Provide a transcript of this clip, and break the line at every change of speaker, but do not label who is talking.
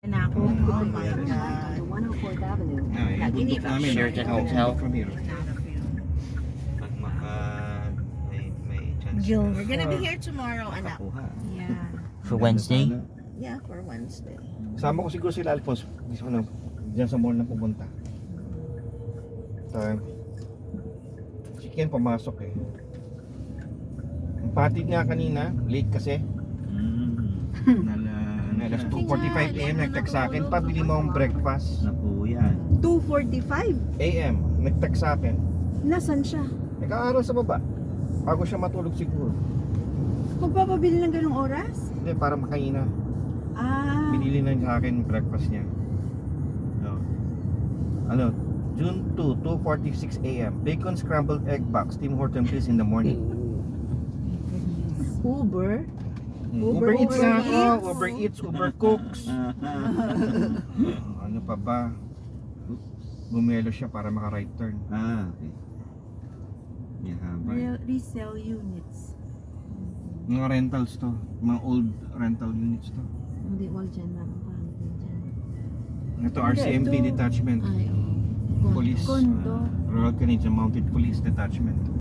Na ako.
Oh my God.
104th Avenue.
Naginip
namin
Share the hotel.
from here.
Pag may chance.
Diyos.
We're gonna be here tomorrow, anak.
Kakuha.
Yeah.
For Wednesday?
Yeah, for Wednesday.
Sama ko siguro sila Alphonse. Gusto ko na dyan sa mall na pumunta. Si Ken pumasok eh. Ang patid nga kanina, late kasi. Alas 2:45 AM nag-text sa akin, pabili mo ang breakfast.
Naku yan.
2:45.
AM, nag-text sa akin.
Nasaan siya?
Nag-aaral sa baba. Bago siya matulog siguro.
Magpapabili ng ganong oras?
Hindi, para makaina.
Ah.
Binili na sa akin breakfast niya. No. Ano, June 2, 2:46 AM. Bacon scrambled egg box, Tim Horton please in the morning.
Uber?
Uber Eats
Uber
nga
Eats.
ako, Uber Eats, Uber Cooks. Ano pa ba? Bumelo siya para maka-right turn.
Okay. Yahabay.
Resell units.
Mga rentals to, mga old rental units to.
Hindi, wall dyan ma'am. Parang dyan.
Ito RCMP
ito.
detachment.
Ay, oo.
Police.
Kondo.
Royal Canadian Mounted Police Detachment.